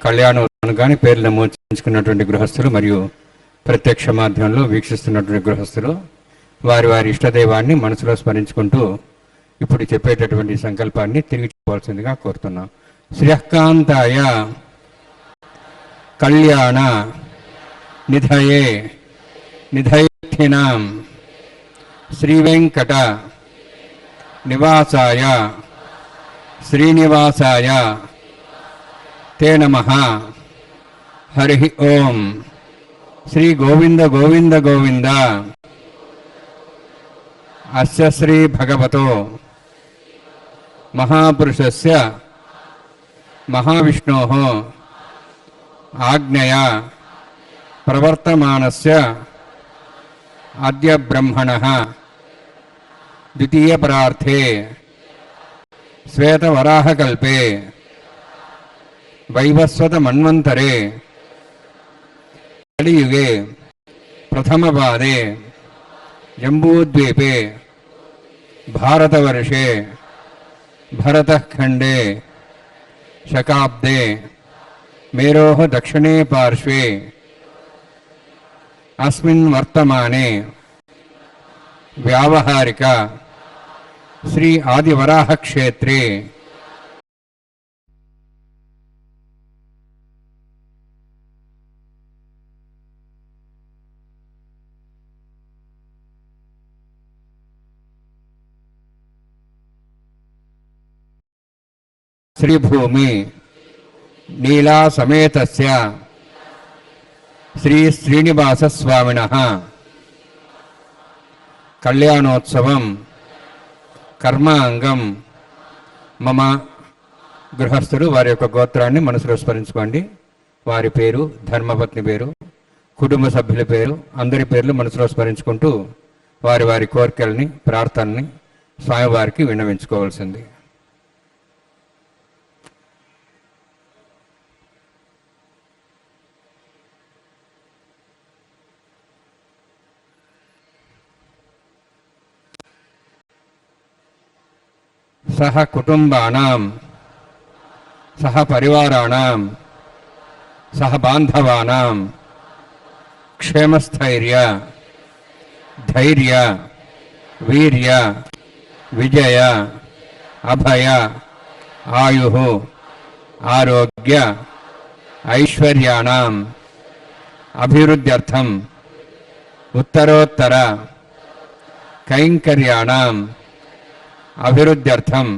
కళ్యాణోత్సవం కానీ పేర్లు నమోదించుకున్నటువంటి గృహస్థులు మరియు ప్రత్యక్ష మాధ్యమంలో వీక్షిస్తున్నటువంటి గృహస్థులు వారి వారి ఇష్టదైవాన్ని మనసులో స్మరించుకుంటూ ఇప్పుడు చెప్పేటటువంటి సంకల్పాన్ని తిరిగి చెప్పవలసిందిగా కోరుతున్నాం. శ్రీకాంతాయ కళ్యాణ నిధయే నిధయర్థినాం శ్రీవేంకట నివాసాయ శ్రీనివాసాయ తే నమః. హరి ఓం. శ్రీ గోవింద గోవింద గోవింద. అస్య శ్రీ భగవతో మహాపురుషస్య మహావిష్ణోః ఆజ్ఞయా ప్రవర్తమానస్య అద్య బ్రహ్మణః ద్వితీయపరార్థే శ్వేతవరాహకల్పే వైవస్వత మన్వంతరే కలియుగే ప్రథమపాదే జంబూద్వీపే భారతవర్షే భరతఖండే శకాబ్దే మేరోః దక్షిణే పార్శ్వే అస్మిన్ వర్తమానే వ్యావహారిక శ్రీ ఆదివరాహ క్షేత్రే శ్రీభూమి నీలా సమేతస్య శ్రీ శ్రీనివాస స్వామినః కళ్యాణోత్సవం కర్మాంగం మమ. గృహస్థులు వారి యొక్క గోత్రాన్ని మనసులో స్మరించుకోండి. వారి పేరు, ధర్మపత్ని పేరు, కుటుంబ సభ్యుల పేరు, అందరి పేర్లు మనసులో స్మరించుకుంటూ వారి వారి కోరికల్ని, ప్రార్థనని స్వామివారికి విన్నవించుకోవాల్సింది. సహ కుటుంబానాం సహ పరివారాణాం సహ బాంధవానాం క్షేమస్థైర్య ధైర్య వీర్య విజయ అభయ ఆయుః ఆరోగ్య ఐశ్వర్యాణాం అభివృద్ధ్యర్థం ఉత్తరోత్తర కైంకర్యాణాం అభివృద్ధ్యర్థం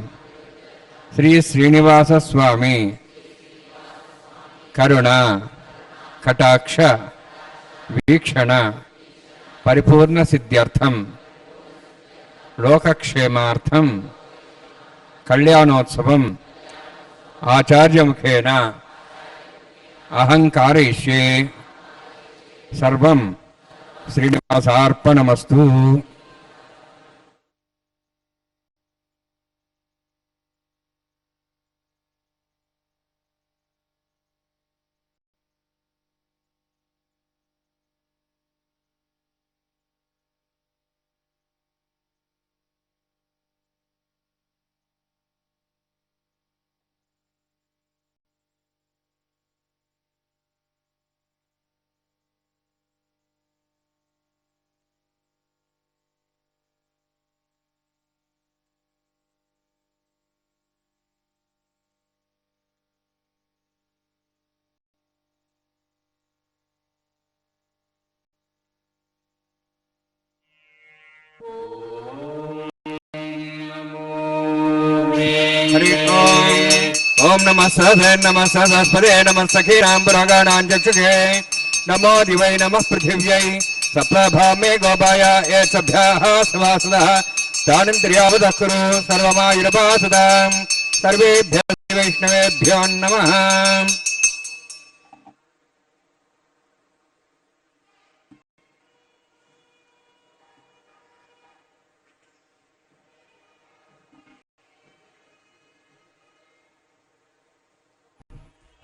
శ్రీ శ్రీనివాస స్వామి కరుణ కటాక్ష వీక్షణ పరిపూర్ణ సిద్ధ్యర్థం లోకక్షేమార్థం కళ్యాణోత్సవం ఆచార్యముఖేన అహం కారయిష్యే. సర్వం శ్రీనివాసార్పణమస్తు. ओम नमः सहस्पदे नमः सखीनां पुराणां चक्षुषे नमो दिवै नमः पृथिव्यै सप्रभामे गोपाय एषभ्यः सवासदः दानं त्र्यावदः कुरु सर्वमायुरपासदां सर्वेभ्यः वैष्णवेभ्यो नमः।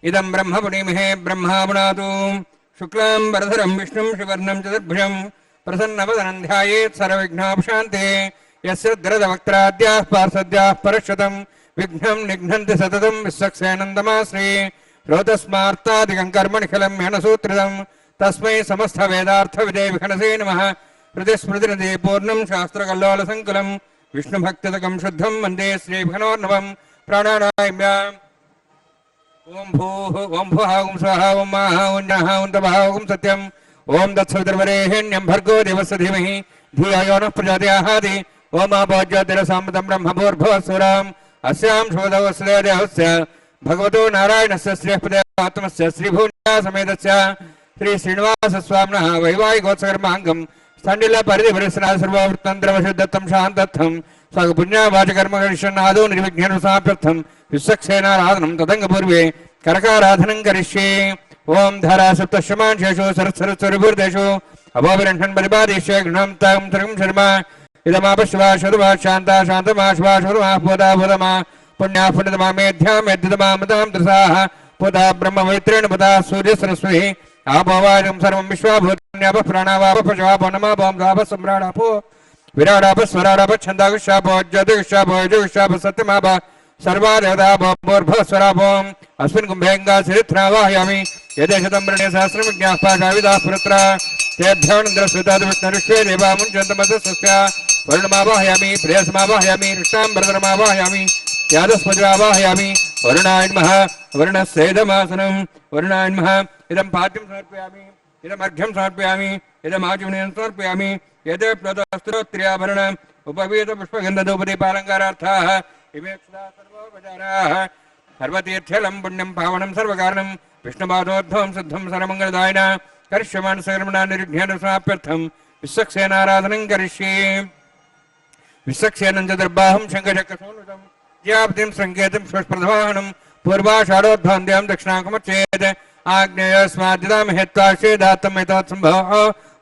इदं ब्रह्मपुणीमहे ब्रह्मावुनातु शुक्लां वरधरं विष्णुं शिवर्णं चतुर्भुजं प्रसन्नवदनं ध्यायेत् सर्वविघ्नोपशान्ते यस्य द्रदवक्त्राद्याः पार्षद्याः परश्वतं विघ्नं निघ्नन्ति सततं विश्वक्सेनन्दमाश्रे रोतस्मार्तादिकं कर्मनिखिलं ह्यनसूत्रितं तस्मै समस्तवेदार्थविदे विघ्नसे नमः। प्रतिस्मृतिनिधे पूर्णं शास्त्रकल्लोलसङ्कुलं विष्णुभक्तितकं शुद्धं वन्दे श्रीविघ्नोर्नवं प्राणानायम्याम्। ओम भूः ओम भुवः ओम स्वः ओम महः ओम नः ओम तपः ओम सत्यम् ओम तत्सवितुर्वरेण्यं भर्गो देवस्य धीमहि धियो यो नः प्रचोदयात् ओम आपो ज्योतिरसामृतं ब्रह्मभूर्भुवस्सुराम् अस्यां शुभदवस्य देवस्य भगवतो नारायणस्य श्रीपदेवात्मस्य श्रीभून्यासमेतस्य श्री श्रीनिवासस्वामिनः वैवाहिकोत्सकर्माङ्गं स्थण्डिलपरिधिपरिसरा सर्ववृत्तन्त्रवशुद्धत्तं शान्तत्थं स्वपुण्यावाचकर्मकरिष्यन्नादो निर्विघ्नेन समाप्यर्थं विश्वक्सेनाराधनं तदङ्गपूर्वे करकाराधनं करिष्ये। ओम धारा सप्तशमांशेषु सरस्वरस्वरिभूर्देषु अभोभिरण्ठन् परिपादेश्य गृह्णं तं त्रिगं शर्मा इदमापश्वा शतुमा शान्ता शान्तमा श्वा शतुमा पोदा पोदमा पुण्याः पुण्यतमा मेध्यां मेध्यतमा मतां दृशाः पोदा ब्रह्मवैत्रेण पदा सूर्यसरस्वती आपोवायं सर्वं विश्वाभूतान्यापः प्राणावापशवापो नमापों दापसम्राडापो विराडापस्वराडापः छन्दागुष्यापो ज्योतिगुष्यापो यजुगुष्यापः सत्यमाप सर्वादेवताभूर्भस्वरापोम् अस्मिन् कुम्भेङ्गाचरित्रावाहयामि यदेशतं वृणे सहस्रं विज्ञापाकाविदाः पुरत्र तेभ्यो नन्द्रस्वतादिविष्णुरुष्वे देवामुञ्चन्तमतस्य वरुणमावाहयामि प्रेयसमावाहयामि कृष्णाम्बरधरमावाहयामि यादस्पतिमावाहयामि वरुणाय नमः वरुणस्येदमासनं वरुणाय नमः इदं पाद्यं समर्पयामि इदमर्घ्यं समर्पयामि इदमाचमनीयं समर्पयामि यदे प्लवस्तोत्र्याभरणम् उपवीतपुष्पगन्धधूपदीपालङ्कारार्थाः सर्वतीर्थलं पुण्यं पावनं सर्वकारणं विष्णुपादोद्भवं शुद्धं सर्वमङ्गलदायिन करिष्यमाण सकर्मणा निर्विघ्नेन समाप्यर्थं विश्वक्सेनाराधनं करिष्ये। विश्वक्सेनं चतुर्बाहुं शङ्खचक्रसंयुतं ज्याप्तिं सङ्केतं श्वप्रधवाहनं पूर्वाषाढोद्भवन्त्यां दक्षिणाकमर्चेत् आग्नेयस्माद्यतां हेत्वा श्वेदात्तं एतत्सम्भवः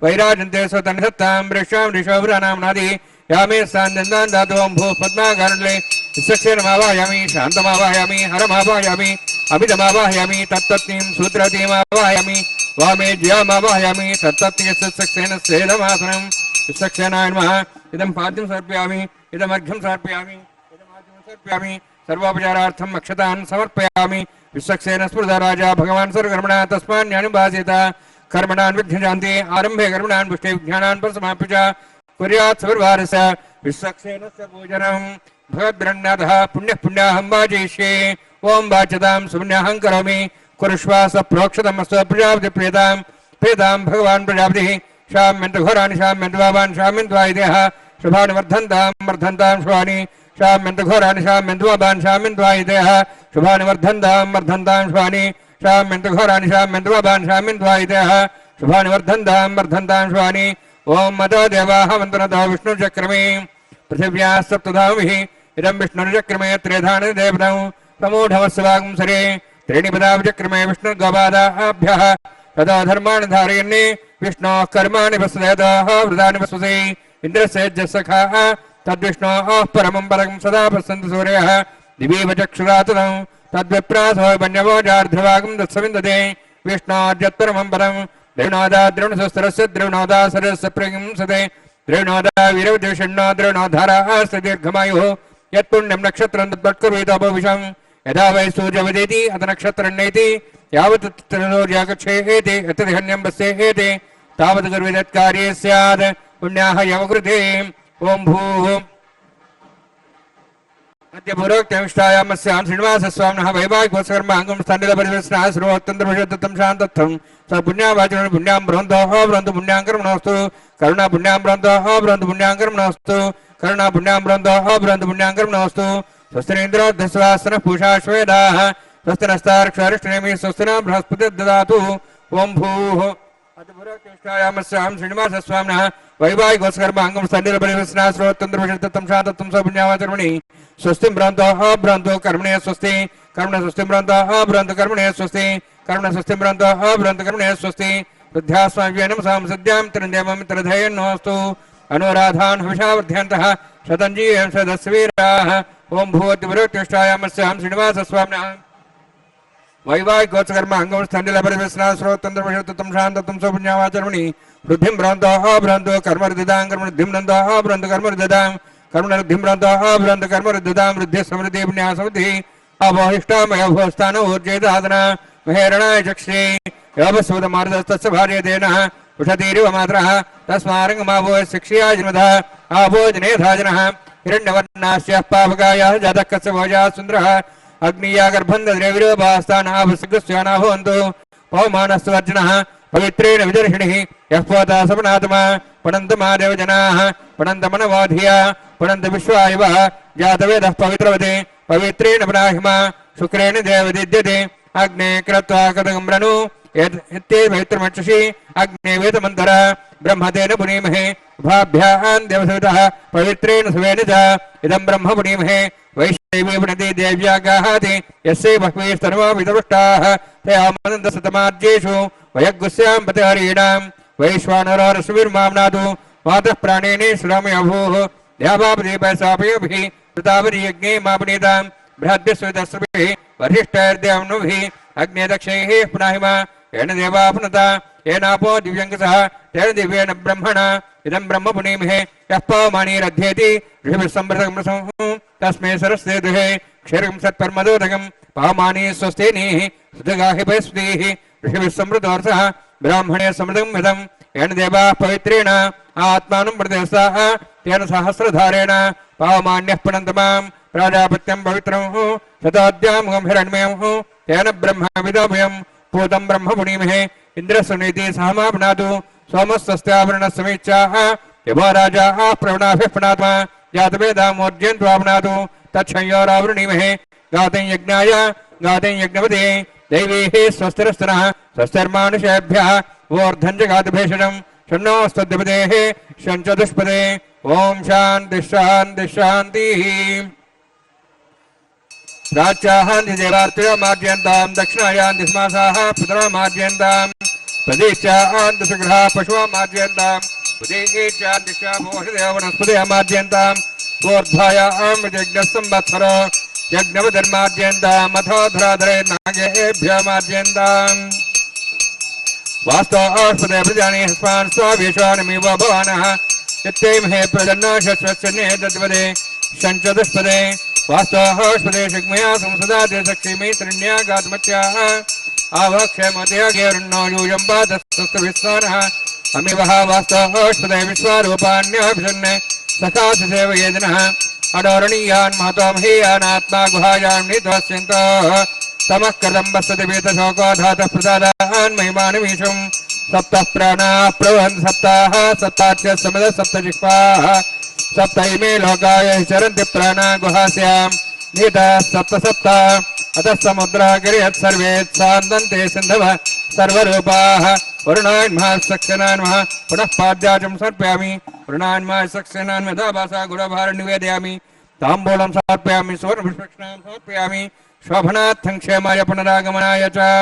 वैराजन्ते स्वतन्सत्तां वृषां ऋषभुरानाम्नादि यामे सान्दन्दान् धातुवं भूः पद्माकारणले विश्वक्सेनमावाहयामि शान्तमावाहयामि हरमावाहयामि अभिधमावाहयामि तत्तत्नीं सूत्रवतीमावाहयामि वामे ज्यामावाहयामि तत्तत्नीयस्यक्सेनस्येदमासनं विश्वक्सेनाय नमः इदं पाद्यं समर्पयामि इदमर्घ्यं समर्पयामि इदमाचमनं समर्पयामि सर्वोपचारार्थं अक्षतान् समर्पयामि। विश्वक्सेन स्मृता राजा भगवान् सर्वकर्मणा तस्मान्यानुभासेत कर्मणान् विघ्नशान्ति आरम्भे कर्मणान् पुष्टे विज्ञानान् परसमाप्य च कुर्यात् सर्ववारस्य विश्वक्सेनस्य पूजनं भगवद्ब्रह्मणः पुण्यः पुण्याहं वाजयिष्ये। ओं वाच्यतां सुपुण्याहं करोमि कुरुष्वा सप्रोक्षतमस्व प्रजापति प्रेतां प्रेतां भगवान् प्रजापतिः शाम्यन्तघोराणि शाम्यन्तवान् शाम्यन्त्वायिदेह शुभानि वर्धन्तां वर्धन्तां शुभानि शाम्यन्तघोराणि शाम्यन्त्वान् शाम्यन्त्वायिदेह शुभानि वर्धन्तां वर्धन्तां शुभानि शाम्यन्तघोराणि शाम्यन्त्वान् शाम्यन्त्वायिदेह शुभानि वर्धन्तां वर्धन्तां शुभानि। ओं मतो देवाः मन्त्रतो विष्णुचक्रमे पृथिव्याः सप्तधामिः इदं विष्णुचक्रमे त्रेधानि देवतां समूढवस्वागं सरे त्रीणि पदावचक्रमे विष्णुर्गोपादाभ्यः तदा धर्माणि धारयन्ने विष्णोः कर्माणि वसुदेवः वृदानि वसुसे इन्द्रस्य जसखाः तद्विष्णोः परमं पदं सदा पश्यन्ति सूर्यः दिवीव चक्षुरा तदं तद्विप्रासो वन्यवोजार्ध्रवागं तत्सविन्दते विष्णोर्यत्परमं पदं द्रविणोदा द्रविणसहस्रस्य द्रविणोदा सरस्य प्रगिंसते द्रविणोदा वीरविद्विषण्णो द्रविणोधाराः दीर्घमायुः यत्पुण्यं नक्षत्रं तत्पत्कुर्वीतोपविशं यदा वै सूर्यवदेति अथ नक्षत्रन्नेति यावत् सूर्यागच्छेति अत्यधिहन्यं वस्येति तावत् कुर्वीतत्कार्ये स्यात् पुण्याः यमकृते। ओं भूः अद्यपूर्वोक्तमिष्टायामस्यां श्रीनिवासस्वामिनः वैवाहिकोत्सकर्माङ्गं स्थण्डिलपरिवेशनः सर्वोत्तन्त्रविशुद्धं शान्तत्थं स पुण्यावाचनं पुण्यां बृहन्तोः बृहन्तु पुण्यां कर्मणोऽस्तु करुणा पुण्यां बृहन्तोः बृहन्तु पुण्यां कर्मणोऽस्तु करुणा पुण्यां बृहन्तोः बृहन्तु पुण्यां कर्मणोऽस्तु स्वस्ति इंद्रो दस्वासन पूषा श्वेदाः स्वस्ति नस्तार्क्षरिष्टनेमि स्वस्ति न बृहस्पति ददातु ओम भूः अतिपुरतिष्ठायामस्यां श्रीनिवासस्वामिनः वैवाहिकोत्सकर्माङ्गं सन्निलबलिविस्नाश्रोत्तन्द्रविषत्तं शान्तत्वं सपुण्यावाचर्मणि स्वस्ति भ्रान्तो कर्मणे स्वस्ति कर्मण स्वस्ति भ्रान्तो कर्मणे स्वस्ति कर्मण स्वस्ति भ्रान्तो कर्मणे स्वस्ति वृद्ध्यास्वाम्येन सांसद्यां तिरन्देवं तिरधयन्नोऽस्तु अनुराधान् हविषावर्ध्यन्तः शतञ्जीयं सदस्वीराः ओम भूवतिपुरतिष्ठायामस्यां श्रीनिवासस्वामिनः वैवाहिकोत्सकर्माङ्गं स्थण्डिलबलिविस्नाश्रोत्तन्द्रविषत्तं शान्तत्वं सपुण्यावाचर्मणि वृद्धिं भ्रान्तो कर्मरुदिदां कर्मरुद्धिं नन्दः भ्रान्तो कर्मरुदिदां कर्मणरुद्धिं भ्रान्तो कर्मरुदिदां वृद्धिः समृद्धिः पुण्यासमृद्धिः अवहिष्टामयभोस्थान ऊर्जेदादना महेरणाय चक्षे योगस्वतमार्दस्तस्य भार्यतेन उषतीरिव मात्रः तस्मारङ्गमावो शिक्षया जन्मधः आभोजनेधाजनः हिरण्यवर्णास्यः पावकायाः जातः कस्य भोजाः सुन्दरः अग्निया गर्भन्धद्रविरोभास्तानाभस्यना भवन्तु पवमानस्वर्जनः पवित्रेण विदर्शिणिः यः पोता सपनात्मा पणन्तमा देवजनाः पणन्तमनवोधिया पणन्त विश्वायवः जातवेदः पवित्रवते पवित्रेण ब्राह्मा शुक्रेण देवदिद्यते अग्ने कृत्वा कदगम्रनु यत्ते पवित्रमक्षसि अग्ने वेदमन्तर ब्रह्मतेन पुनीमहे भाभ्यां देवसवितः पवित्रेण सुवेन च इदं ब्रह्म पुनीमहे वैश्वैवी पुनति देव्या गाहाति यस्यै बह्वी सर्वा विदवष्टाः तयामनन्दसतमाज्येषु वयग्गुस्यां पतिहरीणां वैश्वानररसुभिर्माम्नातु वातः प्राणेने श्रामयभूः द्यावापदीपैसापयोभिः कृतावरीयज्ञे मापनीतां बृहद्भिस्वितस्रुभिः वरिष्ठैर्देवनुभिः अग्ने दक्षैः पुनाहिमा येन देवा पुनता येनापो दिव्यङ्कसः तेन दिव्येन ब्रह्मणा इदं ब्रह्म पुनीमहे यः पावमानीरध्येति ऋषिभिः संवृतकं तस्मै सरस्ते दुहे क्षीरं सत्परमदोदकं पावमानी स्वस्तेनीः सुतगाहिपैस्तीः ऋषिभिः संवृतोऽर्थः ब्राह्मणे समृतं हितं येन देवाः पवित्रेण आत्मानं प्रदेशाः तेन सहस्रधारेण पावमान्यः पुनन्तमां प्राजापत्यं पवित्रं शताद्यां हिरण्मयं तेन ब्रह्म विदोभयं पूतं ब्रह्म पुनीमहे इन्द्रस्वनीति सहमापनातु सोमस्वस्त्यावरणसमीक्षाः यभो राजाः प्रवणाभिः पुनात्मा जातवेदामोर्जयन्त्वापनातु तत्संयोरावृणीमहे गातं यज्ञाय गातं यज्ञपते दैवीः स्वस्तिरस्तनः स्वस्तिर्मानुषेभ्यः ऊर्ध्वं च गातभेषजं षण्णोऽस्तद्विपदेः षञ्चतुष्पदे ओम शान्ति शान्ति शान्तिः प्राच्याहान्ति देवार्तिमाद्यन्तां दक्षिणायान्ति स्मासाः पितरमाद्यन्तां प्रदेशान्ति सुगृहाः पशुमाद्यन्तां प्रदेशान्तिशामोषदेव वनस्पतिमाद्यन्तां ऊर्ध्वायां यज्ञसंवत्सरो यज्ञवधर्माद्यन्ताम् अथोधराधरे नागेभ्यमाद्यन्ताम् वास्तवस्पदे प्रजानि हस्मान् स्वावेशानमिव भवानः यत्तेमहे प्रजन्नो शश्वस्य दद्वदे शञ्चतुष्पदे वास्तवस्पदे शिग्मया संसदाते सक्षिमी त्रिण्या गातमत्याः आवक्षमतयगेरुण्णो यूयम्बाधस्तुविस्वानः अमिवः वास्तवस्पदे विश्वारूपाण्यभिषन्ने सखासि सेवयेदिनः अडोरणीयान् महतो महीयानात्मा गुहायां निध्वस्यन्तः तमः कृतं वसति वेतशोको धातः प्रसादान् महिमानमीशुं सप्तः प्राणाः प्रवहन् सप्ताः सप्ताच्य समद सप्तजिह्वाः सप्त इमे लोकाय चरन्ति प्राणा गुहास्यां नीताः सप्त सप्त अतः समुद्रः गिरियत् सर्वे सान्दन्ते सिन्धवः सर्वरूपाः वरुणान्मः सक्सेनान्मः पुनः पाद्याचं समर्पयामि वरुणान्मः सक्सेनान्मः भासा गुणभारं निवेदयामि ताम्बूलं समर्पयामि सुवर्णपुष्पक्षणां समर्पयामि शोभनार्थं क्षेमाय पुनरागमनाय च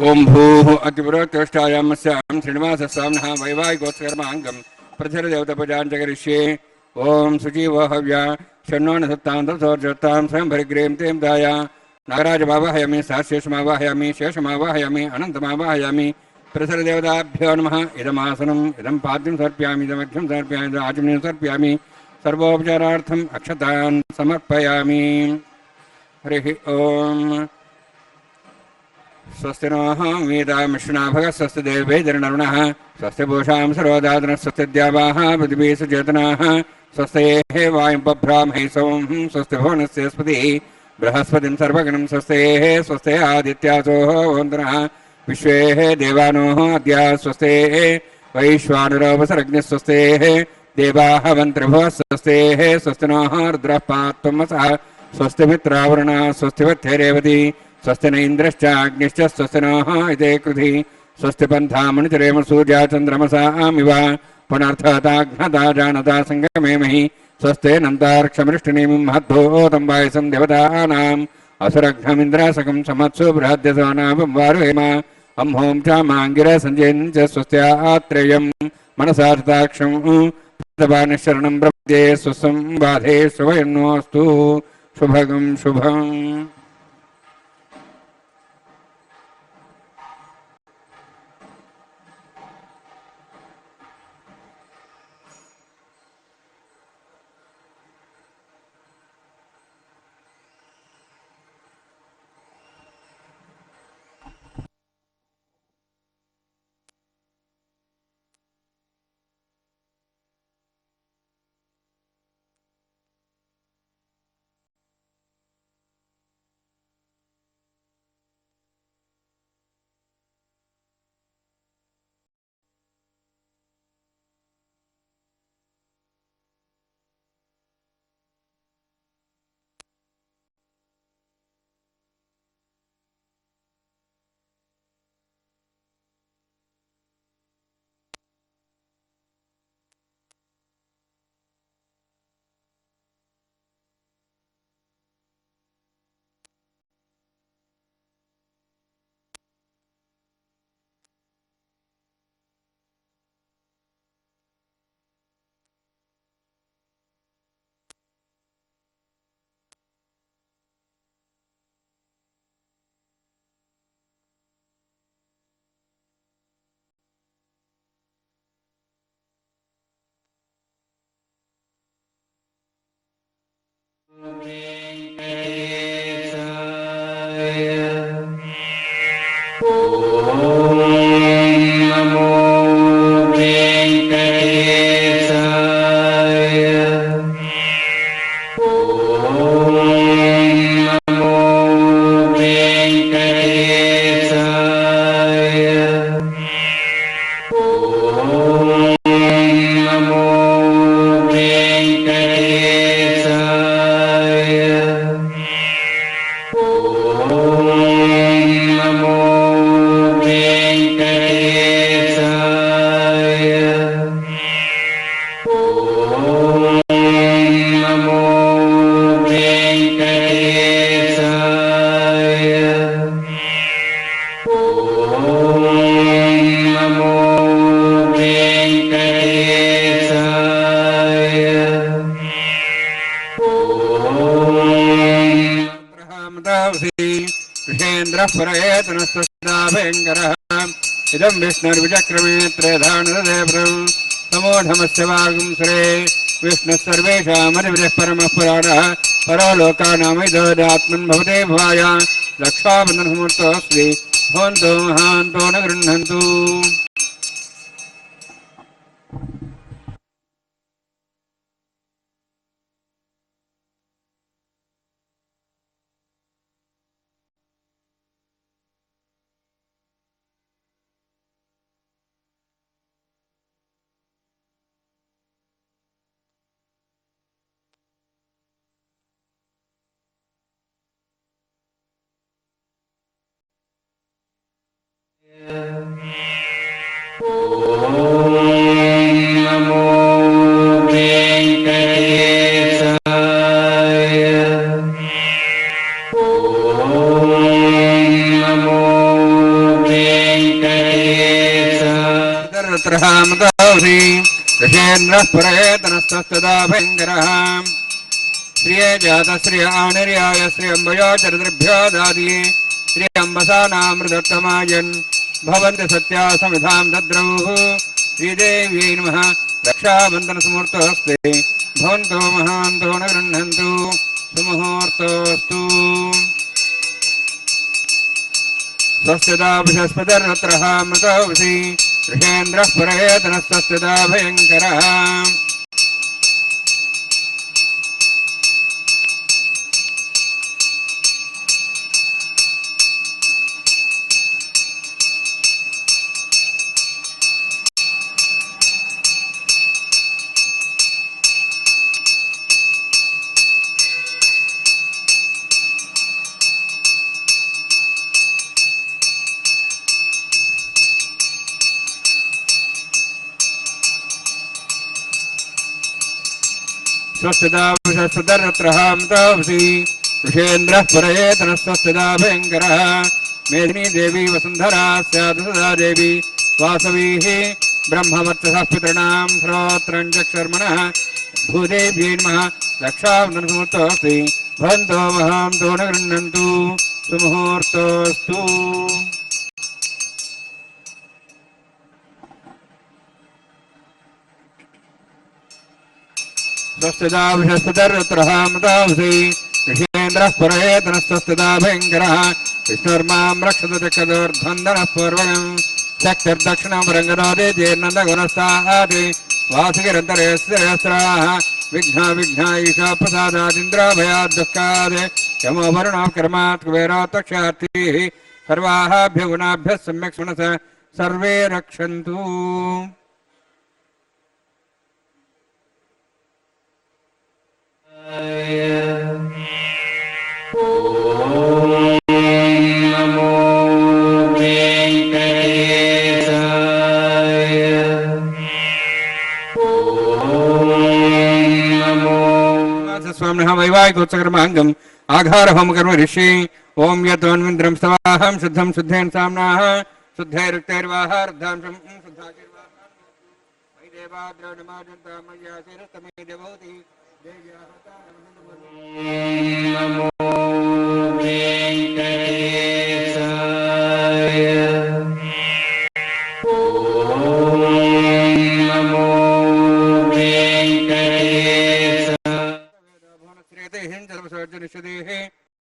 ओं भूः अतिपुरोत्कृष्टायामस्यां श्रीनिवासस्वामिनः वैवाहिकोत्सकर्माङ्गं प्रथिरदेवतपूजाञ्चकरिष्ये ओं सुजीवो हव्या शन्नो नसत्तां तत्सोर्जत्तां स्वयं परिग्रीं तें दाय नागराजमावाहयामि सहस्रेशमावाहयामि शेषमावाहयामि अनन्तमावाहयामि प्रथिरदेवताभ्यो नमः इदमासनम् इदं पाद्यं समर्पयामि इदमर्घ्यं समर्पयामि इदमाचमनीं समर्पयामि सर्वोपचारार्थम् अक्षतान् समर्पयामि हरिः ओम् स्वस्ति नः वेदामिश्रणाभः स्वस्ति देवैर्नरुणः स्वस्ति पूषां सर्वदातनः स्वस्ति द्यावाः पृथिवी सुचेतनाः स्वस्तेः वायुं बभ्रामहे सोम स्वस्ति भुवनस्य स्पतिः बृहस्पतिं सर्वगणं स्वस्तेः स्वस्ते आदित्यासोः वन्दनः विश्वेः देवानोः अद्य स्वस्तेः वैश्वानरोपसरग्निः स्वस्तेः देवाः वन्त्रिभुवः स्वस्तेः स्वस्ति नः रुद्रः पात्वमसः स्वस्ति मित्रावरुणः स्वस्ति वत्थैरेवती स्वस्ति न इंद्रश्च अग्निश्च स्वस्ति नः इते कृधि स्वस्ति पन्थामनुचरेम सूर्या चन्द्रमसामिव पुनर्थताघ्नता जानता संगमे महि स्वस्ते नन्तार्क्षमृष्टिनीं महद्भूतं वायसं देवतानाम् असुरघ्नमिन्द्रासकं समत्सु बृहद्यसानां वारुहेम अम्हों च माङ्गिरसञ्जयं च स्वस्त्यात्रेयं मनसा तथाक्षं शरणं प्रपद्ये स्वस्तं बाधे शुभयन्नोऽस्तु शुभगं शुभम् इदं विष्णुर्विचक्रमे त्रेधानुदेवं समोढमस्य वागुंसरे विष्णुस्सर्वेषामधिपतिः परमः पुराणः परो लोकानामिदोदात्मन् भवते भवाय रक्षाबन्धनमुहूर्तोऽस्ति भवन्तो महान्तो न गृह्णन्तु नमो वेंकटेशाय नमो वेंकटेशाय रत्रहामदावधि ऋषेन्द्रः पुरयेतनस्तस्तदा भयङ्करः श्रिये जातः श्रिय आनिर्याय श्रियम्बयोचरितृभ्यो दादिये श्रियम्बसानामृतोत्तमायन् भवन्ति सत्या समिधां दद्रौः श्रीदेव्यै नमः रक्षाबन्धनसमुहूर्तोऽस्ति भवन्तो महान्तो न गृह्णन्तु सुमुहूर्तोऽस्तु स्वस्तिदा बृहस्पतिर्वत्रः मृतोऽसि ऋषेन्द्रः पुरयेतनस्तस्तदा भयङ्करः स्वस्तिदा बृहस्पतिर्वत्रः मृतोऽसि ऋषेन्द्रः पुरयेतनस्तस्तदा भयङ्करः मेदिनी देवी वसुन्धरा स्यात् सदा देवी वासवीः ब्रह्मवर्चसः पितॄणां श्रोत्रं चक्षुर्मनः भूदेव्यै नमः रक्षाबन्धनसमुहूर्तोऽस्ति भवन्तो महान्तो न गृह्णन्तु सुमुहूर्तोऽस्तु स्वस्तिदा बृहस्पतिर्वत्रः मृतोऽसि ऋषेन्द्रः पुरयेतनस्तस्तदा भयङ्करः विष्णुर्मां रक्षतु चक्रदोर्ध्वन्दनः पूर्वगं शक्तिर्दक्षिणं रङ्गनादे जीर्णन्दगुणस्ताहादि वासुगिरन्तरे स्थिरस्त्राः विघ्ना विघ्ना ईशा प्रसादादिन्द्राभयात् दुःखाद् यमो वरुणो कर्मात् कुबेरो तक्षार्थिः सर्वाभ्यो गुणाभ्यः सम्यक् मनसा सर्वे रक्षन्तु नमो वेंकटेशाय नमो स्वामिनः वैवाहिकोत्सकर्माङ्गम् आघारहोम कर्म ऋषि ओं यत्वन्विन्द्रं स्तवाहं शुद्धं शुद्धेन साम्नाः शुद्धैरुक्तैर्वाहार्धांशं शुद्धाकिर्वाहां मयि देवाद्रवणमाजन्ता मय्या शिरस्तमे देवहूति नमो वेंकटेशाय नमो वेंकटेशाय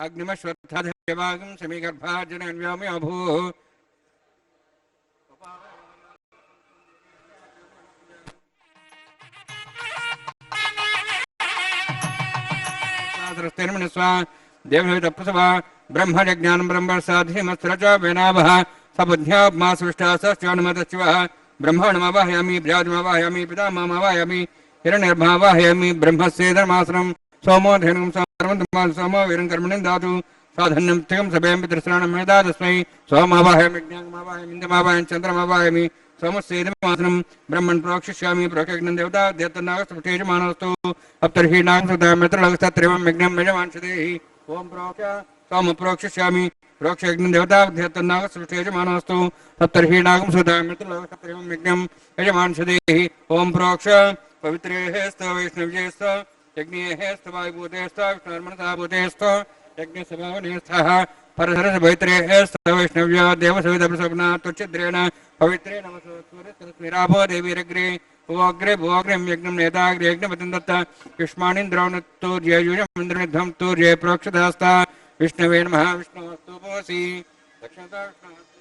अग्निमश्वत्थादेवागं समीगर्भार्जनन्व्योम्यो भूः देवप्रसवा ब्रह्मज्ञानं ब्रह्मसाधिमस्रच वेनावः सबुद्ध्यात्मा सृष्टा सश्चानुमतश्चिव ब्रह्मणमवाहयामि ब्राजमवाहयामि पितामहमवाहयामि हिरण्यर्भावाहयामि ब्रह्मस्येदमासनं सोमो धेनुं सोमो वीरं कर्मणि दातु साधन्यं तिकं सभयं पितृश्राणं मेधा तस्मै सोमवाहयामि ज्ञानमवाहयामि इन्द्रमवाहयामि चन्द्रमवाहयामि सोमस्येदमासनं ब्रह्मन् प्रोक्षिष्यामि प्रोक्षज्ञं देवता देवतनागस्तुष्टेजमानस्तु अप्तर्हि नागसुतामित्रलगस्तत्रेवं यज्ञं यजमांसदेहि ओम प्रोक्ष सोम प्रोक्षिष्यामि प्रोक्षज्ञं देवता देवतनागस्तुष्टेजमानस्तु अप्तर्हि नागसुतामित्रलगस्तत्रेवं यज्ञं यजमांसदेहि ओम प्रोक्ष पवित्रेः स्त वैष्णव्येस्त यज्ञेः स्त वायुभूतेस्त विष्णुर्मनसाभूतेस्त यज्ञसभावनेस्थः परसरसपवित्रेः स्त वैष्णव्य देवसविदप्रसपना तुच्छिद्रेण पवित्रे नमः सूर्यस्मिराभो देवीरग्रे भुवग्रे भुवग्रें यज्ञं नेताग्रे यज्ञपतिं दत्त युष्माणीन्द्रौनतूर्ययुजमिन्द्रनिद्धं तूर्ये प्रोक्षदास्ता विष्णवे नमः विष्णुवस्तु भवसि दक्षिणता विष्णुवस्तु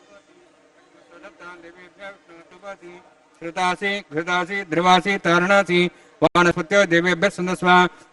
श्रुतासि घृतासि ध्रुवासि तारणासि वानस्पत्यो देवेभ्यः सुन्दस्व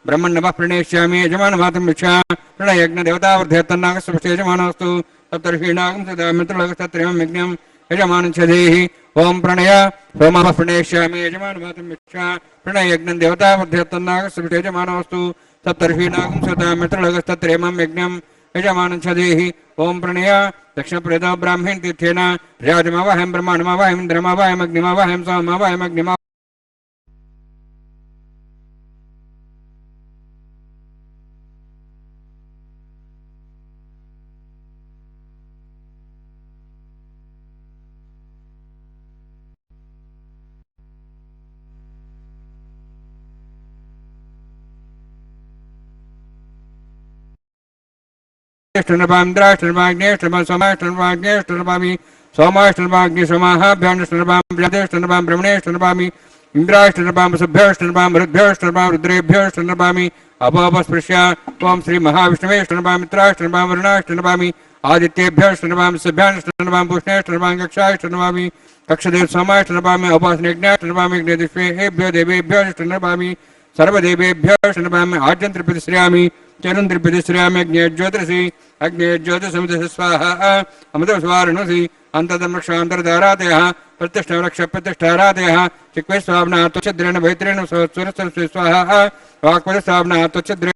ब्रह्मण्डवः प्रणेष्यामि यजमानमातं भिक्षा प्रणयज्ञदेवतावर्धयत्तन्नागस्वपक्षे यजमानोऽस्तु सप्तर्षीणागं सदा मित्रलोकस्तत्रयं यज्ञं यजमानच्छदेहि ओम प्रणय सोमः प्रणेष्यामि यजमानमातं भिक्षा प्रणयज्ञं देवतावर्धयत्तन्नागस्वपक्षे यजमानोऽस्तु सप्तर्षीणागं सदा मित्रलोकस्तत्रयं यज्ञं यजमानच्छदेहि ओम प्रणय दक्षिणप्रेतो ब्राह्मीण तीर्थेन राजमावाहं ब्रह्माण्डमावाहं इन्द्रमावाहं अग्निमावाहं सोममावाहं अग्निमा ब्रह्मणेष्टनपामि इंद्राष्टनपाम सुभ्योष्टनपाम रुद्भ्योष्टनपाम रुद्रेभ्योष्टनपामि अपोपस्पृश्य ओम श्री महाविष्णवे अष्टनपाम मित्राष्टनपाम वरुणाष्टनपामि आदित्येभ्योष्टनपाम सुभ्याष्टनपाम पुष्णेष्टनपाम कक्षाष्टनपामि कक्षदेव सोमाष्टनपामि उपासनेज्ञाष्टनपामि यज्ञदिष्वेभ्यो देवेभ्योष्टनपामि सर्वदेवेभ्योष्टनपामि आद्यन्त्रिप्रतिश्रयामि चरुन्त्रिप्रतिश्रयामि अग्नेज्योतिषि अग्नेज्योतिषमिति स्वाहा अमृतस्वारणसि अंतर्दमक्षांतरधारादयः प्रतिष्ठवृक्ष प्रतिष्ठारादयः चिक्वे स्वावना त्वच्छद्रेण भैत्रेण स्वरस्य स्वाहा वाक्पद स्वावना त्वच्छद्रे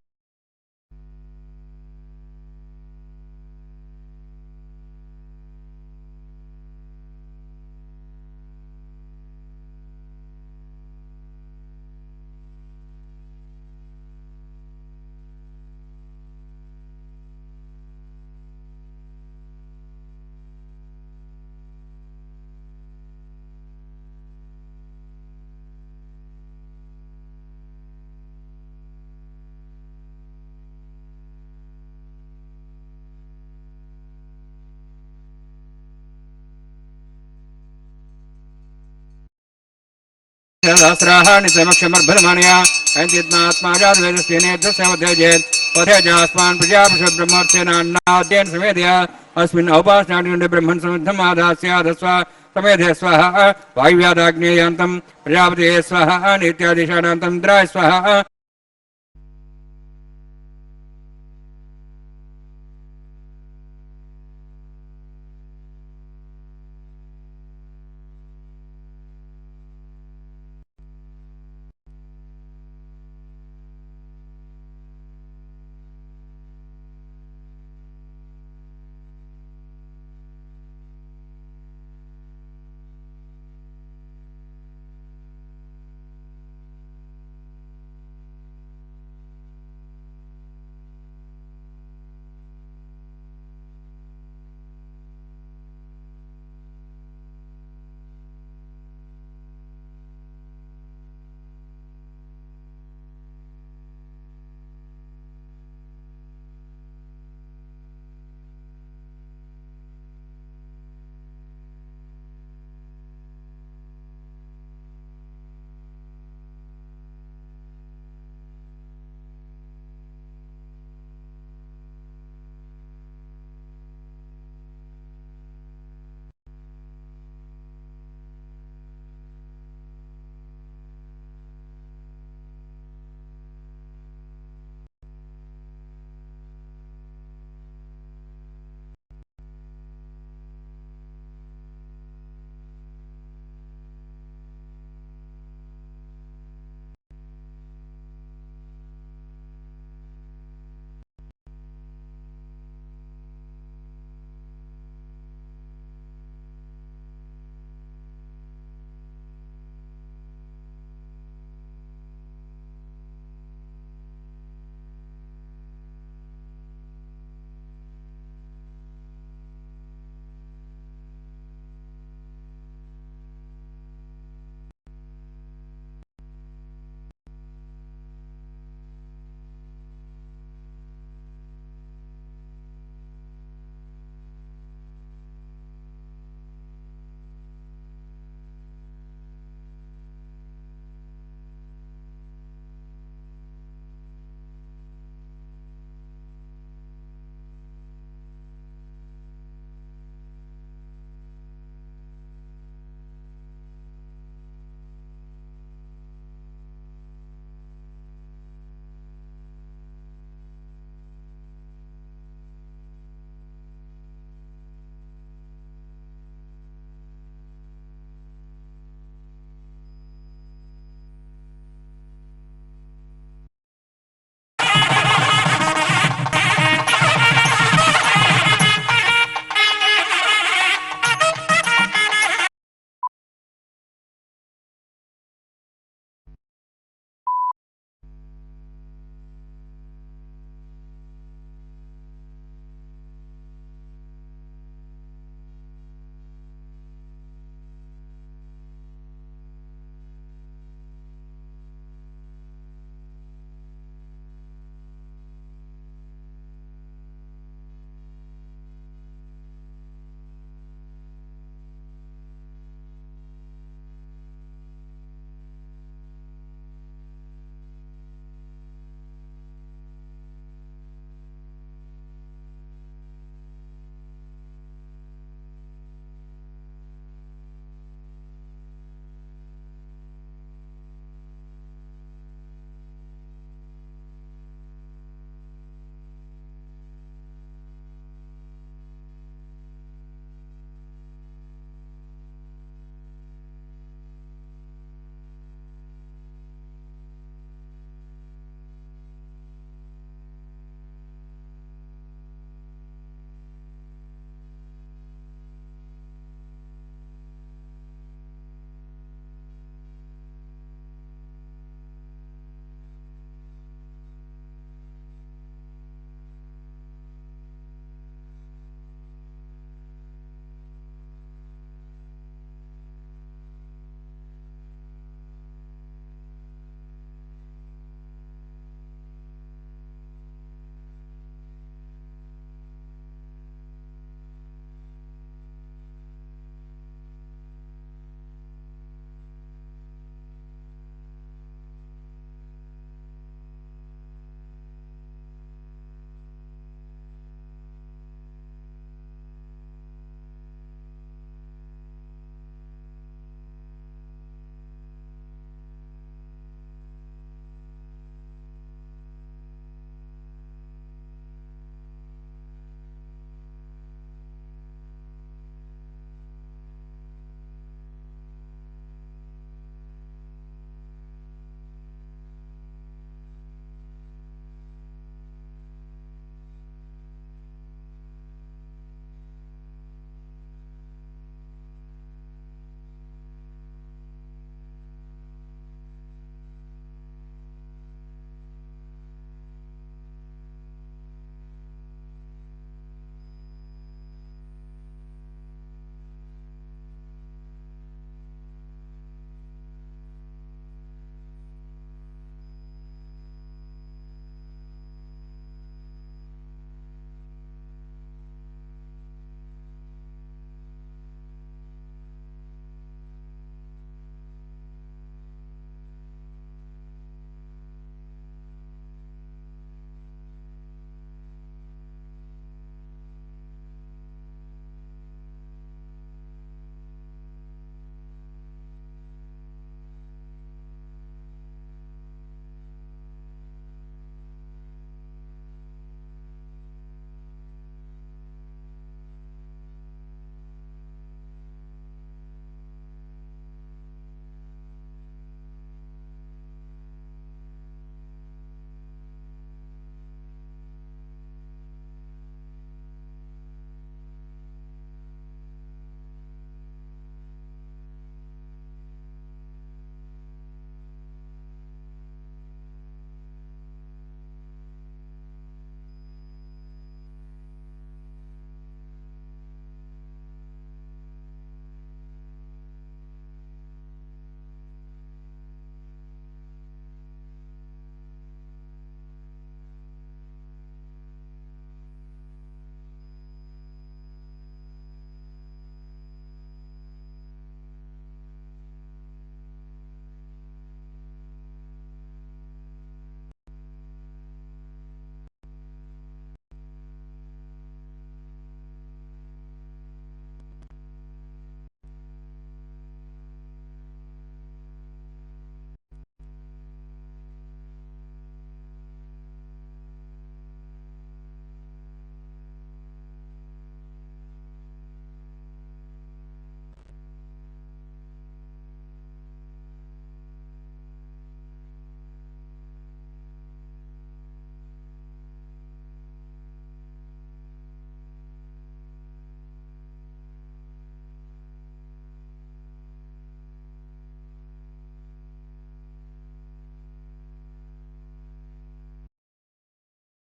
सहस्राणि समक्षमर्भरमाणया ऐन्द्रियत्मात्माजाद्वेदस्येनेद्धस्यवध्यजेत् पथेजास्मान् प्रजापशु ब्रह्मर्थेनान्नाद्येन समेधया अस्मिन् औपासनादिगुण्डे ब्रह्मन् समुद्धमादास्यादस्व समेधय स्वाहा वायुव्यादाग्नेयान्तं प्रजापतये स्वाहा नित्यादिशानान्तं इन्द्राय स्वाहा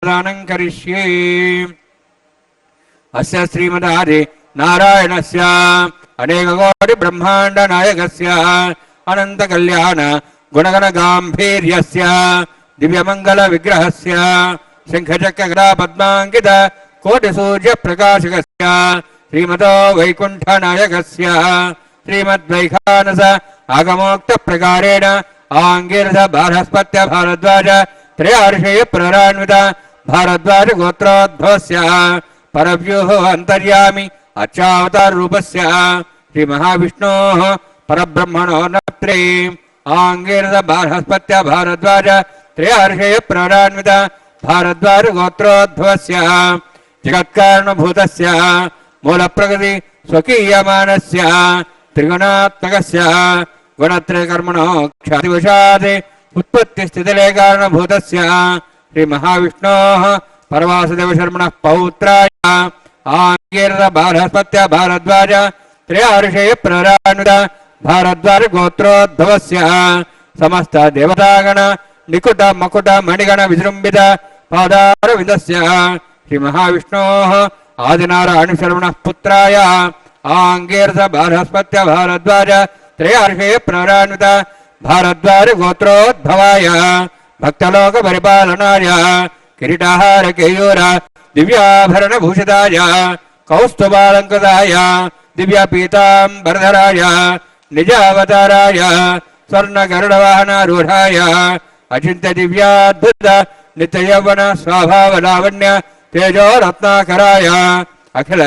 प्रदानं करिष्ये। अस्य श्रीमदादि नारायणस्य अनेककोटि ब्रह्मांड नायकस्य अनंत कल्याण गुणगण गांभीर्यस्य दिव्यमंगल विग्रहस्य शंखचक्र गदा पद्मांकित कोटि सूर्य प्रकाशकस्य श्रीमतो वैकुंठ नायकस्य श्रीमद्वैखानस आगमोक्त प्रकारेण आंगिरस बारहस्पत्य भारद्वाज त्रयार्षेय प्ररान्वित भारद्वाज गोत्रोद्भवस्य परव्यूह अंतर्यामि अच्चावतार रूपस्य श्री महाविष्णोः परब्रह्मणो नत्रे आंगिरस बारहस्पत्य भारद्वाज त्रयार्षेय प्ररान्वित भारद्वाज गोत्रोद्भवस्य जगत्कारणभूतस्य मूल प्रकृति स्वकीयमानस्य त्रिगुणात्मकस्य गुणत्रयकर्मणो ख्यातिवशात् उत्पत्ति स्थितिलय कारणभूतस्य श्री महाविष्णोः परवासुदेव शर्मणः पौत्राय आंगिरस बारहस्पत्य भारद्वाज त्रयार्षेय प्ररान्वित भारद्वाज गोत्रोद्भवस्य समस्त देवतागण निकुट मकुट मणिगण विजृंभित पादारविन्दस्य श्री महाविष्णोः आदिनारायण शर्मणः पुत्राय आंगिरस बारहस्पत्य भारद्वाज त्रयार्षेय प्ररान्वित भारद्वाज गोत्रोद्भवाय भक्तलोक परिपालनाय किरीटाहार केयूर दिव्याभरण भूषिताय कौस्तुभालंकृताय दिव्य पीतांबरधराय निज अवताराय स्वर्ण गरुडवाहनारूढ़ाय अचिंत्य दिव्याद्भुत नित्य यौवन स्वभाव लावण्य तेजो रत्नाकराय अखिल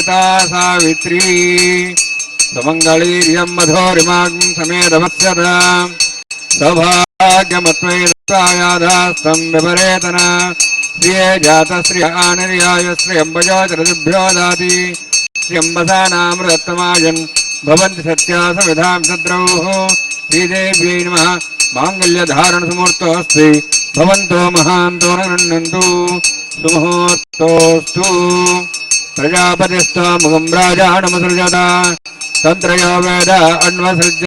सविता सावित्री सुमङ्गलीर्यं मधोरिमां समेधवत्सर सौभाग्यमत्वैरस्तं विपरेतन श्रिये जातश्रियानिर्याय श्रियम्बजाचरदिभ्यो दाति श्रियम्बसानामृतत्तमायन् भवन्ति सत्या सविधां सद्रौः श्रीदेव्यै नमः माङ्गल्यधारणसमुहूर्तोऽस्ति भवन्तो महान्तो न गृह्णन्तु सुमुहूर्तोऽस्तु प्रजापतिस्त्वमुखं राजानमसृजत तन्त्रयो वेद अन्वसृज्य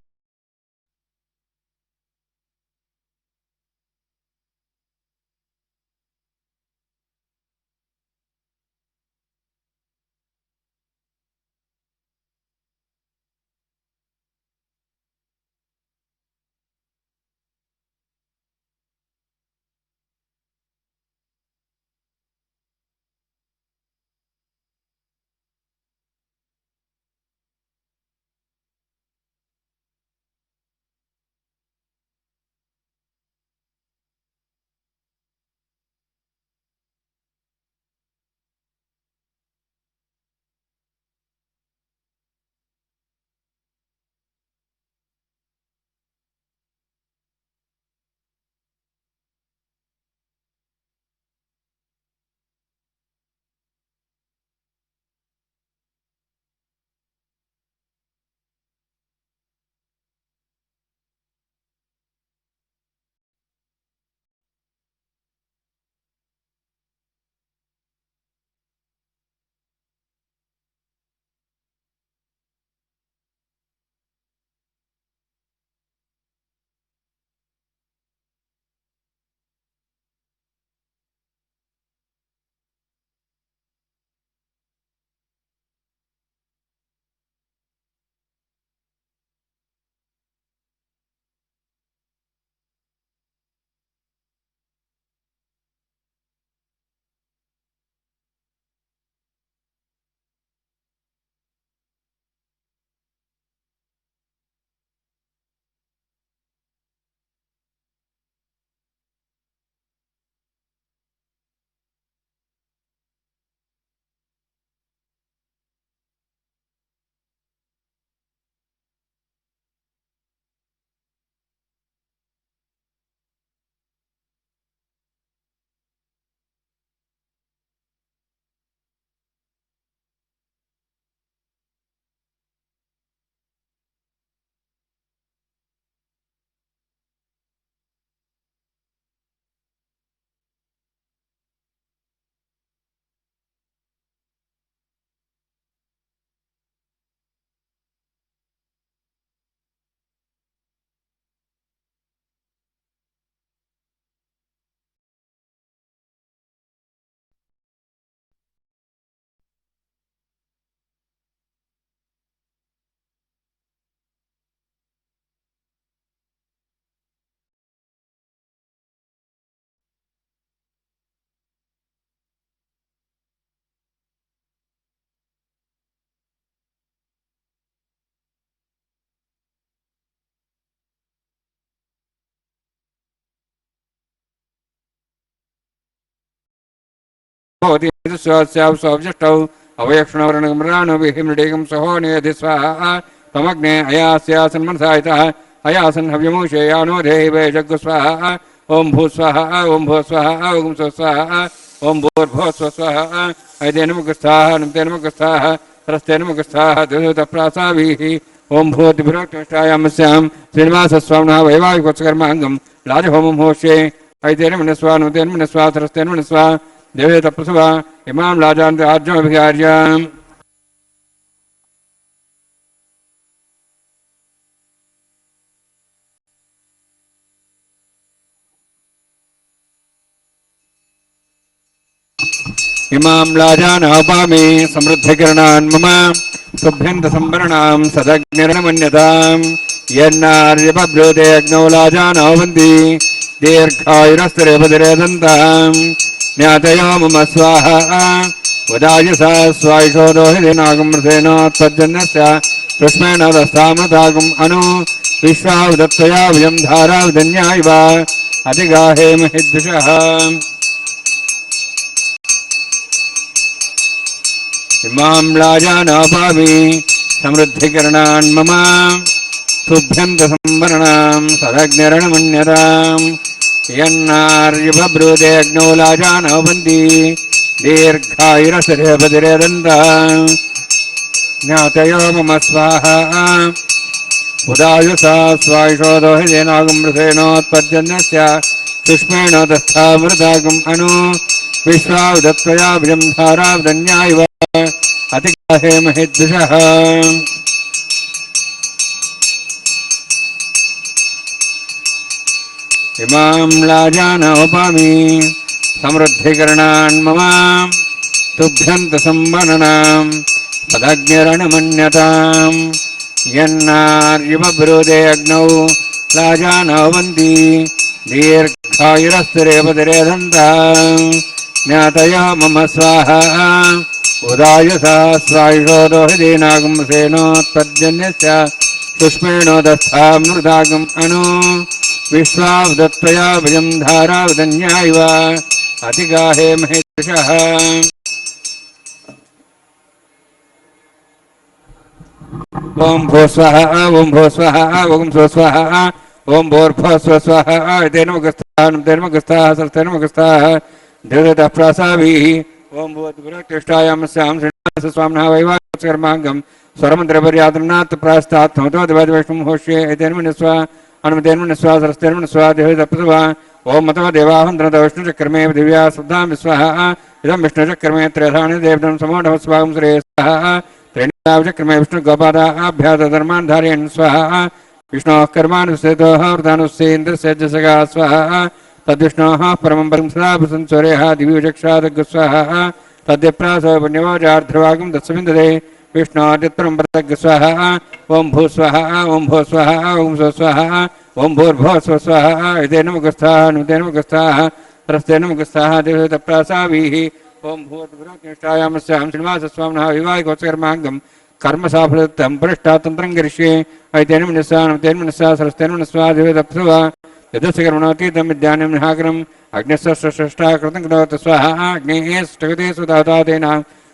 स्वावशिष्टौ अवयक्षणवर्णमृणानुभिमृडेकं सहोनेधि स्वाहा तमग्ने अयास्यासन् मनसायतः अयासन् हव्यमूषेयानो देवे जग्गु स्वाहा ओं भू स्वाहा ओं भू स्वाहा ओं स्व स्वाहा ओं भूर्भुवः स्व स्वाहा ऐतेन मुखस्थाः नमतेन मुखस्थाः सरस्तेन मुखस्थाः द्विजोतप्रासाभिः ओं भूतिभिरोक्तमिष्टायामस्यां श्रीनिवासस्वामिनः वैवाहिकोत्सकर्माङ्गं लाजहोमं होष्ये ऐतेन मनस्वा नमतेन मनस्वा सरस्तेन मनस्वा देवे तपस्वा इमां लाजान्त आज्ञमभिचार्याम् इमां लाजानापामि समृद्धिकिरणान् मम शुभ्यन्तसंवरणां सदग्निर्नमन्यताम् यन्नार्यपब्रूते अग्नौ लाजानावन्ति दीर्घायुरस्तरेपतिरेदन्ताम् ज्ञातयो मम स्वाहा उदायसा स्वायुषो रोहिते नागमृतेनोत्पद्यन्नस्य कृष्णेन दस्तामृतागम् अनु विश्वावदत्तया वयं धारावदन्या इव अधिगाहे महिद्विषः इमां लाजानोपामि समृद्धिकरणान् मम तुभ्यन्तसंवरणां सदग्निरणमन्यताम् यन्नार्यभब्रूते अग्नौ लाजानो वन्ति दीर्घायुरसरेपतिरेदन्ताम् ज्ञातयो मम स्वाहा उदायुसा स्वायुषोदो हिजेनागमृसेनोत्पद्यन्नस्य सुष्मेण दस्थामृतागम् अनु विश्वावदत्वयाभिजं धारावदन्यायव अतिगाहे महेद्विषः इमां लाजानोपामि समृद्धिकरणान् मम तुभ्यन्तसंवननां पदग्निरणमन्यताम् यन्नार्युपब्रूते अग्नौ लाजानो वन्ति दीर्घायुरस्तुरेपतिरेदन्ताम् ज्ञातयो मम स्वाहा उदायुसा स्वायुषोदो हिदेनागमसेनोत्पद्यन्यस्य सुष्मेणोदस्थामृतागम् अनु विश्वावदत्वयाभिजं धारावदन्यायव अतिगाहे महेशः ओम भो स्वाहा ओम भो स्वाहा ओम सो स्वाहा ओम भोर्भुवः स्वाहा तेन मुखस्थाः सरस्तेन मुखस्थाः देवता प्रासाभिः ओम भूतपुरकृष्टायामस्यां श्रीनिवास स्वामिनः वैवाहिकर्माङ्गं स्वरमन्त्रपर्यातनात् प्रास्तात् थमतोदिवैष्णवं होष्ये एतेन मनस्वा अनुमतेन मनस्वा सरस्तेन मनस्वा देवता प्रसवा ओम मतव देवाहन्द्रत विष्णुचक्रमे दिव्या श्रद्धां विस्वाहा इदं विष्णुचक्रमे त्रयधानि देवतं समोढमस्वागं श्रेयः त्रेणावचक्रमे विष्णुगोपादाभ्यास धर्मान् धारयन् स्वाहा विष्णोः कर्मानुष्ठितोः वृतानुष्ठेन्द्रस्यजसगा स्वाहा तद्विष्णोः परमं परं सदा प्रसंसोरेः दिव्यचक्षादग् स्वाहा तद्यप्रासो पुण्यवोजार्ध्रवागं तत्सविन्दते विष्णोर्यत्परं परतग् स्वाहा ओं भू स्वाहा ओं भो स्वाहा ओं सो स्वाहा ओं भूर्भुवः स्वाहा एतेन मुखस्थाः नुतेन मुखस्थाः सरस्तेन मुखस्थाः देवतप्रासाभिः ओं भूतपुरकृष्टायामस्यां श्रीनिवासस्वामिनः वैवाहिकोत्सकर्माङ्गं कर्मसाफलतं परिष्टातन्त्रं करिष्ये ऐतेन मनसा नुतेन मनसा सरस्तेन मनस्वा देवतप्सवा यदस्य कर्मणोतीतं विद्यानं निहाकरम् अग्निस्वष्टा कृतं कृतवत् स्वाहा अग्नेः ष्टगते सुधातेन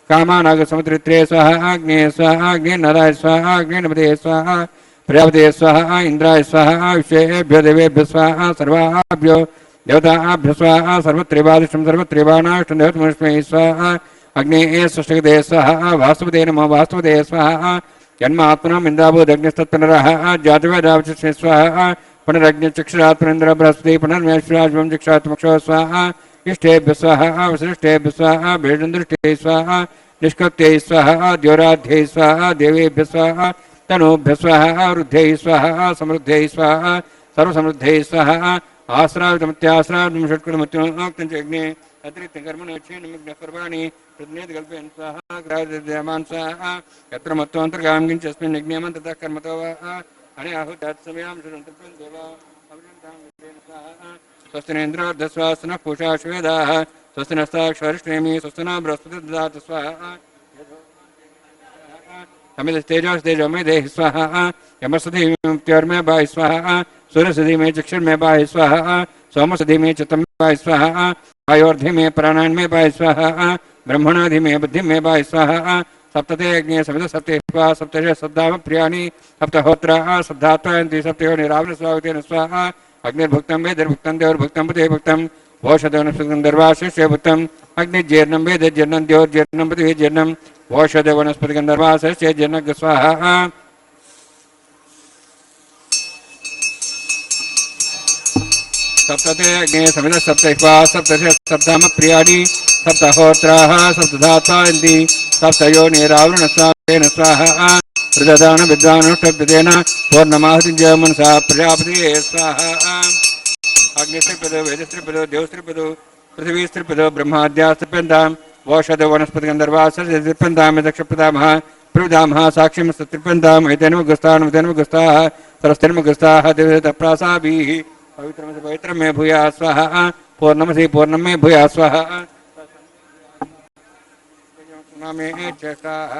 कामानागसमुद्रित्रे स्वाहा अग्ने स्वाहा अग्ने नराय स्वाहा अग्ने नमते स्वाहा प्रजापते स्वाहा इंद्राय स्वाहा विश्वेभ्यो देवेभ्यो स्वाहा सर्वाभ्यो देवताभ्यो स्वाहा सर्वत्रेवादिष्टं सर्वत्रेवानाष्टं देवतमस्मै स्वाहा अग्नेः ष्टगते स्वाहा वासुपते नमो वासुपते स्वाहा जन्मात्मनम् इन्द्राभूदग्निस्तत्पुनरः जातवेदावचिष्णे स्वाहा पुनरग्निचक्षुरात्मनेन्द्र बृहस्पति पुनर्मेश्वराजमं चक्षात्मक्षो स्वाहा इष्टेभ्य स्वाहा वसिष्ठेभ्य स्वाहा भेषन्दृष्टे स्वाहा निष्कृत्यै स्वाहा द्योराध्यै स्वाहा देवेभ्य स्वाहा तनूभ्य स्वाहा वृद्ध्यै स्वाहा समृद्ध्यै स्वाहा सर्वसमृद्ध्यै स्वाहा आश्रावितमत्याश्रावितं षट्कुलमत्योक्तं च यज्ञे अतिरिक्तं कर्मणोच्छेन्नमग्नः पर्वाणि प्रतिनेतकल्पयन् स्वाहा ग्राहद्यमान् स्वाहा यत्र मत्वान्तर्गां किञ्चस्मिन् यज्ञे मन्ततः कर्मतो वा अनेहुतात् समयां शृण्वन्तं देवा अवृन्तां स्वाहा स्वस्तिनेन्द्रोर्धस्वास्तनः पूषा श्वेदाः स्वस्ति नस्ताक्षरिष्णेमि स्वस्ति न बृहस्पति ददातु स्वाहा अमितस्तेजोस्तेजो मे देहि स्वाहा यमसधि मुक्त्योर्मे बाहि स्वाहा सूर्यसधि मे चक्षुर्मे बाहि स्वाहा सोमसधि मे चित्तं मे बाहि स्वाहा वायोर्धि मे प्राणान् मे बाहि स्वाहा ब्रह्मणाधि मे बुद्धिं मे बाहि स्वाहा सप्तते अग्ने समित सप्ते स्वाहा सप्तश श्रद्धाम प्रियाणि सप्तहोत्राः श्रद्धात्वयन्ति सप्तयो निरावृतस्वागतेन स्वाहा अग्निर्भुक्तं वेदिर्भुक्तं देवर्भुक्तं पतिर्भुक्तं वोषधवनस्पतिं दर्वाशस्य अग्निजीर्णं वेदजीर्णं द्योर्जीर्णं पतिर्जीर्णं वोषधवनस्पतिगन्धर्वाशस्य जीर्णं स्वाहा सप्तते अग्ने समित सप्तैः सप्तश सप्ताम प्रियाणि सप्तहोत्राः सप्तधात्वायन्ति सप्तयो निरावृणस्वागतेन स्वाहा प्रददान विद्वानुष्ठभ्यतेन पूर्णमाहुतिं मनसा प्रजापतिये स्वाहा अग्निस्त्रिपदो वेदस्त्रिपदो देवस्त्रिपदो पृथिवीस्त्रिपदो ब्रह्माद्यास्त्रिप्यन्तां वोषधवनस्पतिगन्धर्वासर्यस्त्रिप्यन्तां दक्षप्रदामः प्रविदामः साक्षिमस्त्रिप्यन्ताम् एतेनमुग्रस्ताः सरस्तेनमुग्रस्ताः देवतप्रासाभिः पवित्रमसि पवित्रं मे भूयाः स्वाहा पूर्णमसि पूर्णं मे भूयाः स्वाहा मे चेष्टाः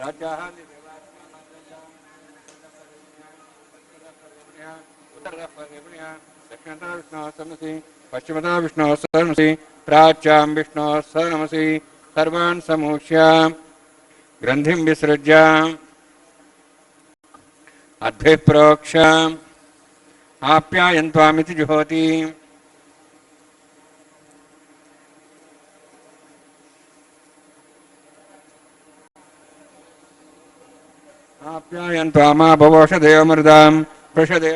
राज्याः दक्षिणतः विष्णोः सनमसि पश्चिमतः विष्णोः सनमसि प्राच्यां विष्णोः सनमसि सर्वान् समूह्य ग्रंथिं विसृज्य अद्भिः प्रोक्ष आप्यायन्त्वामिति जुहोति। आप्यायन्त्वामाभवोषधयोमृदां पृषदे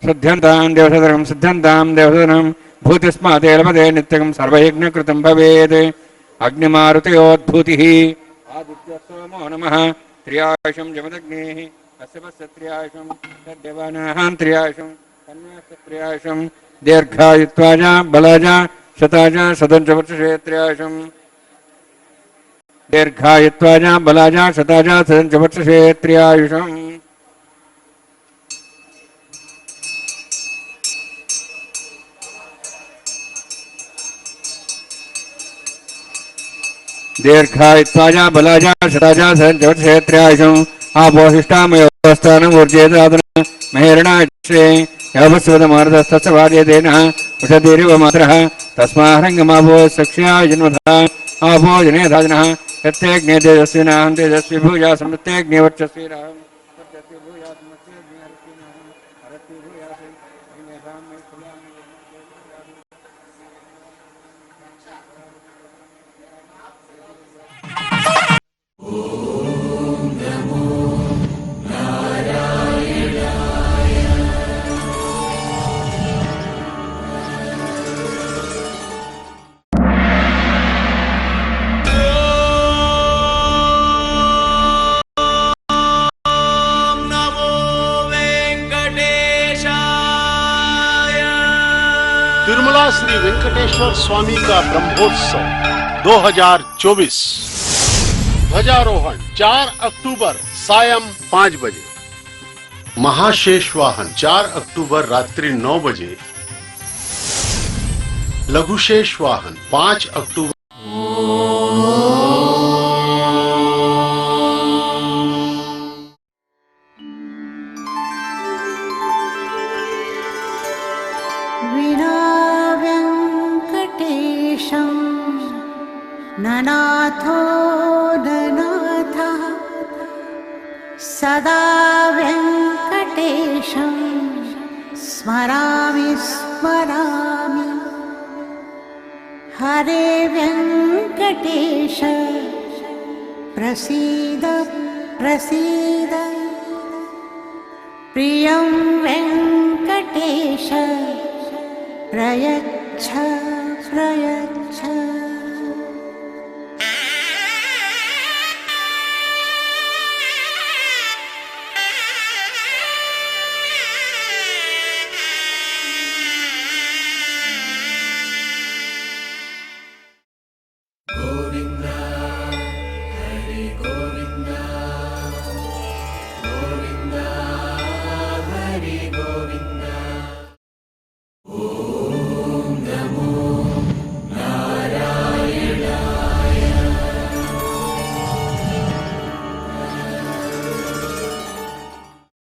सिद्ध्यन्तां देवसदनं भूतिस्माते लभते नित्यं सर्वयज्ञकृतं भवेत्। अग्निमारुतयोद्भूतिः आदित्यसोमो नमः त्र्यायुषं जमदग्नेः अस्य पश्य त्र्यायुषं तद्देवानाः त्र्यायुषं कन्यास्य त्र्यायुषं दीर्घायुत्वाज बलाज शताज सदंशवर्षे त्र्यायुषं दीर्घायुत्वाज बलाज शताज सदंशवर्षे त्र्यायुषम्। दीर्घायुत्वाजा बलाजा शताजा सदंशवर्षेत्र्यायुषं आपोहिष्टामयोस्तानं ऊर्जेदादन महेरणाश्रे यावस्वदमारदस्तस्य वार्यतेन उषधीरिव मात्रः तस्माहरङ्गमापो सक्ष्या जन्मधा आपो जनेधाजनः यत्तेऽग्ने तेजस्विनाः तेजस्वी भूया समृत्तेऽग्निवर्चस्वीनाः तिरुमला श्री वेंकटेश्वर स्वामी का ब्रह्मोत्सव 2024 ध्वजारोहण 4 अक्टूबर सायं 5 बजे, महाशेष वाहन 4 अक्टूबर रात्रि 9 बजे, लघुशेष वाहन 5 अक्टूबर। ननाथो ननाथः सदा वेङ्कटेशं स्मरामि स्मरामि। हरे वेङ्कटेश प्रसीद प्रसीद। प्रियं वेङ्कटेश प्रयच्छ प्रयच्छ।